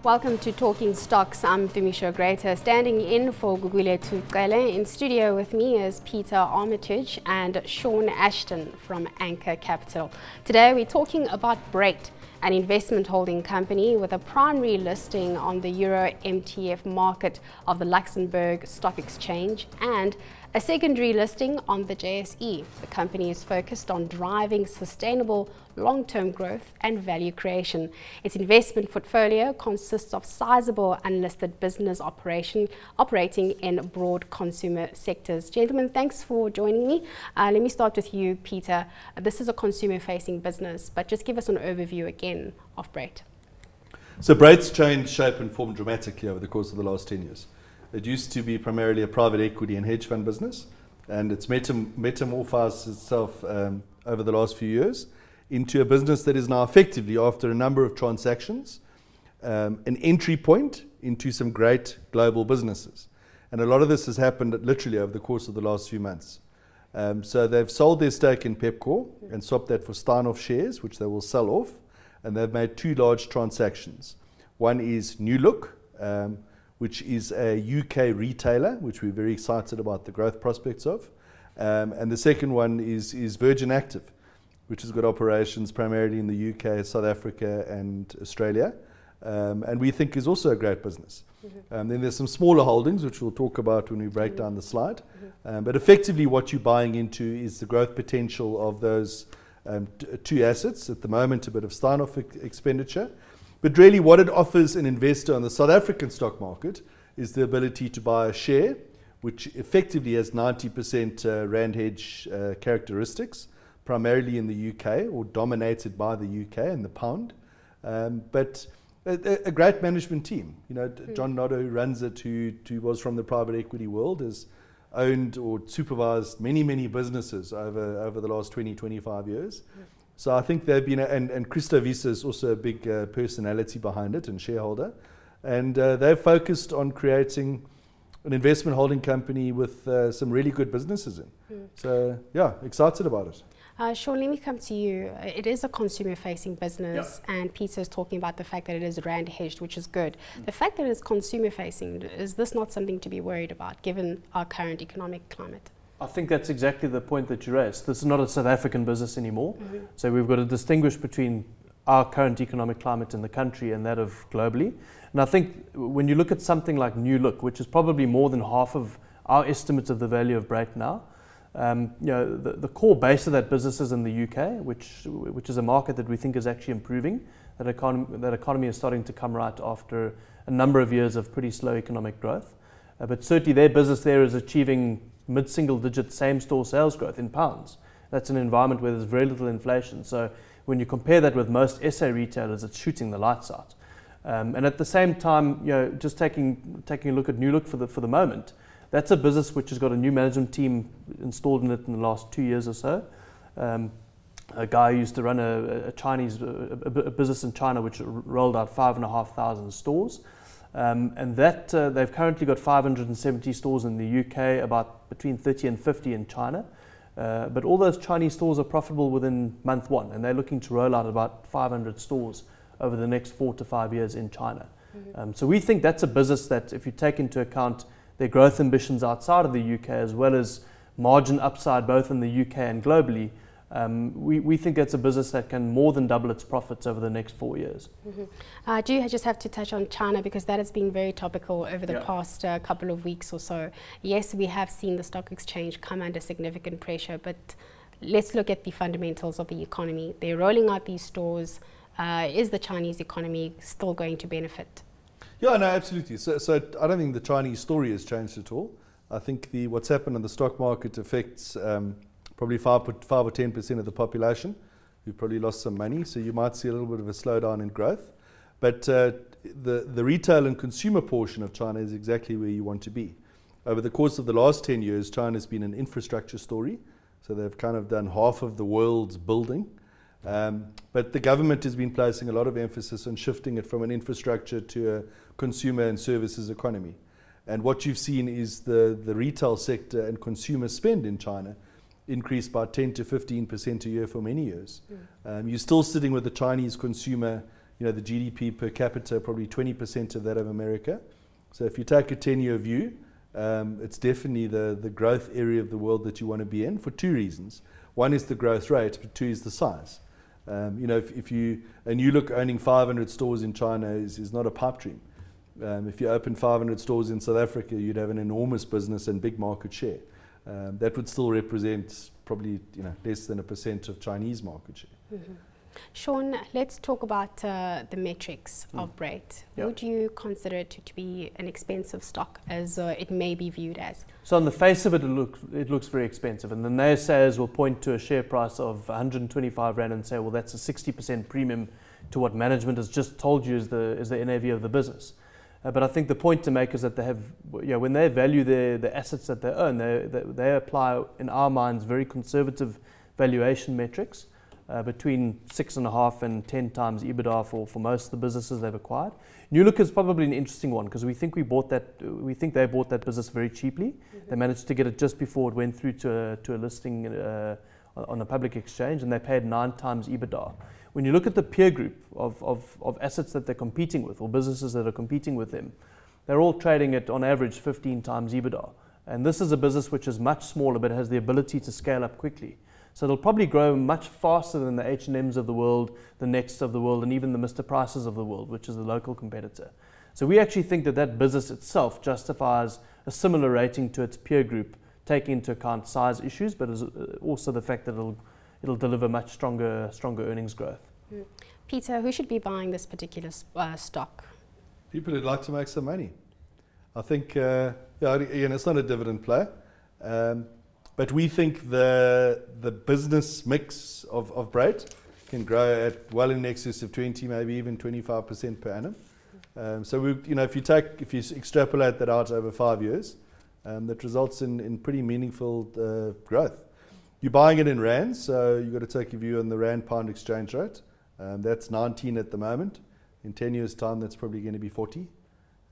Welcome to Talking Stocks. I'm Tumishu Grater, standing in for Gugule Tuqele. In studio with me is Peter Armitage and Sean Ashton from Anchor Capital. Today we're talking about Brait, an investment holding company with a primary listing on the EURO MTF market of the Luxembourg Stock Exchange and a secondary listing on the JSE. The company is focused on driving sustainable long-term growth and value creation. Its investment portfolio consists of sizable unlisted business operating in broad consumer sectors. Gentlemen, thanks for joining me. Let me start with you, Peter. This is a consumer-facing business, but just give us an overview again of Brait. So Brait's changed shape and form dramatically over the course of the last 10 years. It used to be primarily a private equity and hedge fund business, and it's metamorphosed itself over the last few years into a business that is now effectively, after a number of transactions, an entry point into some great global businesses. And a lot of this has happened literally over the course of the last few months. So they've sold their stake in Pepkor and swapped that for Steinhoff shares, which they will sell off, and they've made two large transactions. One is New Look, which is a UK retailer, which we're very excited about the growth prospects of. And the second one is Virgin Active, which has got operations primarily in the UK, South Africa and Australia, and we think is also a great business. Then there's some smaller holdings, which we'll talk about when we break down the slide. But effectively what you're buying into is the growth potential of those two assets. At the moment, a bit of Steinhoff expenditure. But really what it offers an investor on the South African stock market is the ability to buy a share, which effectively has 90% rand hedge characteristics, primarily in the UK, or dominated by the UK and the pound. But a great management team. You know, John Noddo, who runs it, who was from the private equity world, has owned or supervised many businesses over the last 20-25 years. So I think they've been, and Christo Wiese is also a big personality behind it and shareholder. And they've focused on creating an investment holding company with some really good businesses in. So yeah, excited about it. Sean, let me come to you. It is a consumer-facing business, and Peter's talking about the fact that it is rand hedged, which is good. The fact that it is consumer-facing, is this not something to be worried about, given our current economic climate? I think that's exactly the point that you raised. This is not a South African business anymore. So we've got to distinguish between our current economic climate in the country and that of globally. And I think when you look at something like New Look, which is probably more than half of our estimates of the value of Brait now, you know, the core base of that business is in the UK, which is a market that we think is actually improving. That economy is starting to come right after a number of years of pretty slow economic growth. But certainly their business there is achieving mid-single digit same-store sales growth in pounds. That's an environment where there's very little inflation. So when you compare that with most SA retailers, it's shooting the lights out. And at the same time, you know, just taking a look at New Look for the moment, that's a business which has got a new management team installed in it in the last 2 years or so. A guy who used to run a business in China which rolled out 5,500 stores. And that they've currently got 570 stores in the UK, about between 30 and 50 in China. But all those Chinese stores are profitable within month one, and they're looking to roll out about 500 stores over the next 4 to 5 years in China. So we think that's a business that, if you take into account their growth ambitions outside of the UK, as well as margin upside both in the UK and globally, we think it's a business that can more than double its profits over the next 4 years. Do you just have to touch on China, because that has been very topical over the past couple of weeks or so? Yes, we have seen the stock exchange come under significant pressure, but let's look at the fundamentals of the economy. They're rolling out these stores. Is the Chinese economy still going to benefit? Yeah, no, absolutely. So I don't think the Chinese story has changed at all. I think what's happened in the stock market affects probably 5 or 10% of the population who've probably lost some money. So you might see a little bit of a slowdown in growth. But the retail and consumer portion of China is exactly where you want to be. Over the course of the last 10 years, China's been an infrastructure story. So they've kind of done half of the world's building. But the government has been placing a lot of emphasis on shifting it from an infrastructure to a consumer and services economy. And what you've seen is the retail sector and consumer spend in China increased by 10 to 15% a year for many years. You're still sitting with the Chinese consumer, the GDP per capita, probably 20% of that of America. So if you take a 10-year view, it's definitely the growth area of the world that you want to be in for two reasons. One is the growth rate, but two is the size. If you look, owning 500 stores in China is not a pipe dream. If you open 500 stores in South Africa, you'd have an enormous business and big market share. That would still represent probably less than 1% of Chinese market share. Mm-hmm. Sean, let's talk about the metrics of Brait. Yeah. Would you consider it to be an expensive stock, as it may be viewed as? So on the face of it, it looks very expensive, and the naysayers will point to a share price of 125 Rand and say, well, that's a 60% premium to what management has just told you is the NAV of the business. But I think the point to make is that they have, when they value the assets that they own, they apply, in our minds, very conservative valuation metrics. Between 6.5 and 10 times EBITDA for most of the businesses they've acquired. New Look is probably an interesting one because we think they bought that business very cheaply. Mm-hmm. They managed to get it just before it went through to a listing on a public exchange, and they paid 9 times EBITDA. When you look at the peer group of assets that they're competing with, or businesses that are competing with them, they're all trading at on average 15 times EBITDA. And this is a business which is much smaller but has the ability to scale up quickly. So it'll probably grow much faster than the H&Ms of the world, the Nexts of the world, and even the Mr. Prices of the world, which is the local competitor. So we actually think that business itself justifies a similar rating to its peer group, taking into account size issues, but also the fact that it'll deliver much stronger earnings growth. Mm. Peter, who should be buying this particular stock? People who'd like to make some money. I think, it's not a dividend play. But we think the business mix of Brait can grow at well in excess of 20, maybe even 25% per annum. So if you extrapolate that out over 5 years, that results in pretty meaningful growth. You're buying it in rands, so you've got to take a view on the rand-pound exchange rate. That's 19 at the moment. In 10 years' time, that's probably going to be 40.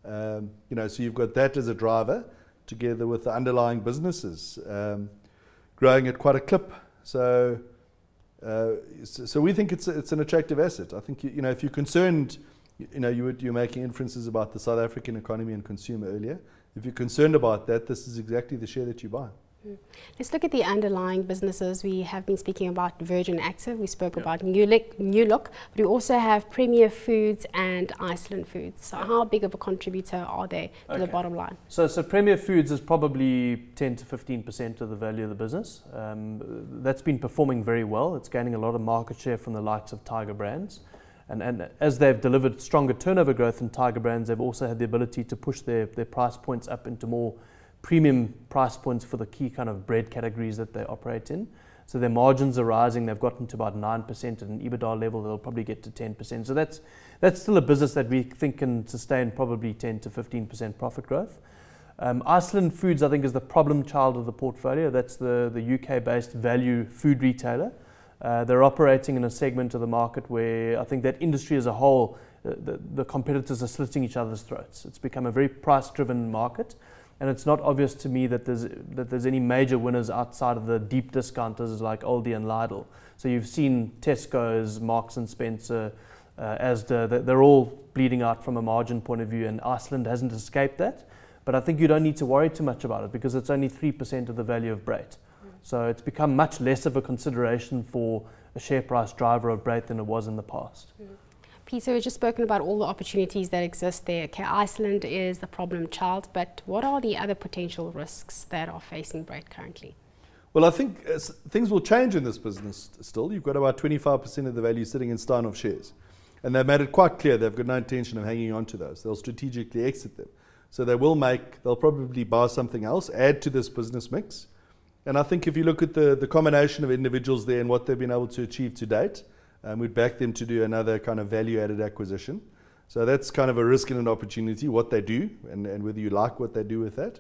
So you've got that as a driver, together with the underlying businesses growing at quite a clip. So we think it's an attractive asset. I think if you're concerned, you're making inferences about the South African economy and consumer earlier. If you're concerned about that, this is exactly the share that you buy. Let's look at the underlying businesses. We have been speaking about Virgin Active. We spoke about New Look, but we also have Premier Foods and Iceland Foods. So how big of a contributor are they to the bottom line? So Premier Foods is probably 10 to 15% of the value of the business. That's been performing very well. It's gaining a lot of market share from the likes of Tiger Brands. And as they've delivered stronger turnover growth in Tiger Brands, they've also had the ability to push their price points up into more premium price points for the key kind of bread categories that they operate in. So their margins are rising. They've gotten to about 9% at an EBITDA level. They'll probably get to 10%. So that's still a business that we think can sustain probably 10 to 15% profit growth. Iceland Foods, I think, is the problem child of the portfolio. That's the UK-based value food retailer. They're operating in a segment of the market where I think that industry as a whole, the competitors are slitting each other's throats. It's become a very price-driven market. And it's not obvious to me that there's any major winners outside of the deep discounters like Aldi and Lidl. So you've seen Tesco's, Marks and Spencer, Asda, they're all bleeding out from a margin point of view, and Iceland hasn't escaped that. But I think you don't need to worry too much about it because it's only 3% of the value of Brait. So it's become much less of a consideration for a share price driver of Brait than it was in the past. Peter, we've just spoken about all the opportunities that exist there. Okay, Iceland is the problem child, but what are the other potential risks that are facing Brait currently? Well, I think things will change in this business still. You've got about 25% of the value sitting in Steinhoff shares. And they've made it quite clear they've got no intention of hanging on to those. They'll strategically exit them. So they'll probably buy something else, add to this business mix. And I think if you look at the combination of individuals there and what they've been able to achieve to date, we'd back them to do another kind of value-added acquisition. So that's kind of a risk and an opportunity, what they do, and whether you like what they do with that.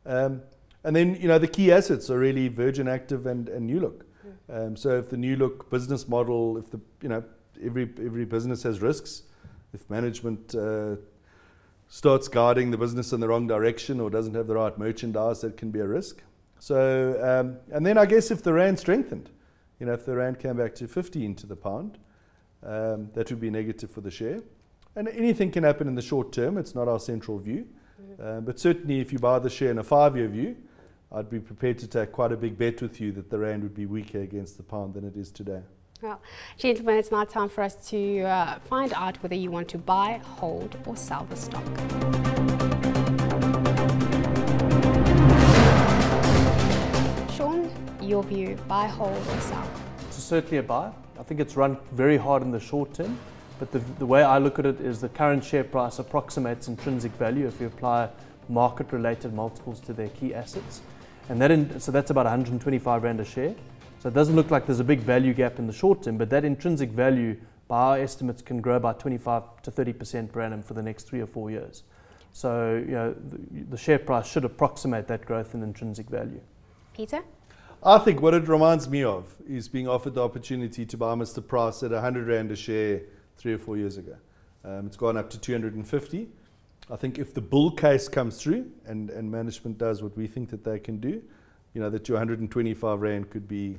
And then, the key assets are really Virgin Active and New Look. So if the New Look business model, if every business has risks, if management starts guiding the business in the wrong direction or doesn't have the right merchandise, that can be a risk. So, and then I guess if the rand strengthened, if the rand came back to 15 to the pound, that would be negative for the share. And anything can happen in the short term. It's not our central view. But certainly if you buy the share in a 5-year view, I'd be prepared to take quite a big bet with you that the rand would be weaker against the pound than it is today. Well, gentlemen, it's now time for us to find out whether you want to buy, hold or sell the stock. Sean, your view, buy, hold or sell? It's certainly a buy. I think it's run very hard in the short term, but the way I look at it is the current share price approximates intrinsic value if you apply market-related multiples to their key assets. And so that's about 125 Rand a share. So it doesn't look like there's a big value gap in the short term, but that intrinsic value, by our estimates, can grow by 25 to 30% per annum for the next 3 or 4 years. So the share price should approximate that growth in intrinsic value. Peter? I think what it reminds me of is being offered the opportunity to buy Mr. Price at 100 Rand a share 3 or 4 years ago. It's gone up to 250. I think if the bull case comes through and management does what we think that they can do, that your 125 Rand could be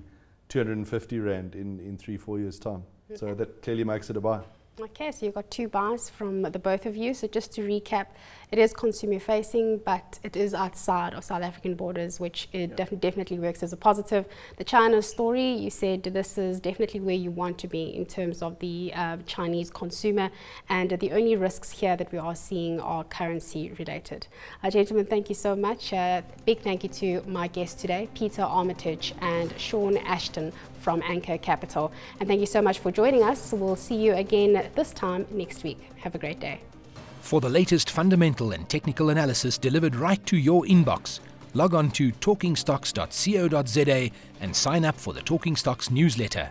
250 Rand in 3-4 years' time. Okay. So that clearly makes it a buy. Okay, so you've got 2 buys from the both of you. So just to recap, it is consumer facing, but it is outside of South African borders, which it definitely works as a positive. The China story, you said this is definitely where you want to be in terms of the Chinese consumer, and the only risks here that we are seeing are currency related. Gentlemen, thank you so much. Big thank you to my guests today, Peter Armitage and Sean Ashton from Anchor Capital. And thank you so much for joining us. We'll see you again this time next week. Have a great day. For the latest fundamental and technical analysis delivered right to your inbox, log on to talkingstocks.co.za and sign up for the Talking Stocks newsletter.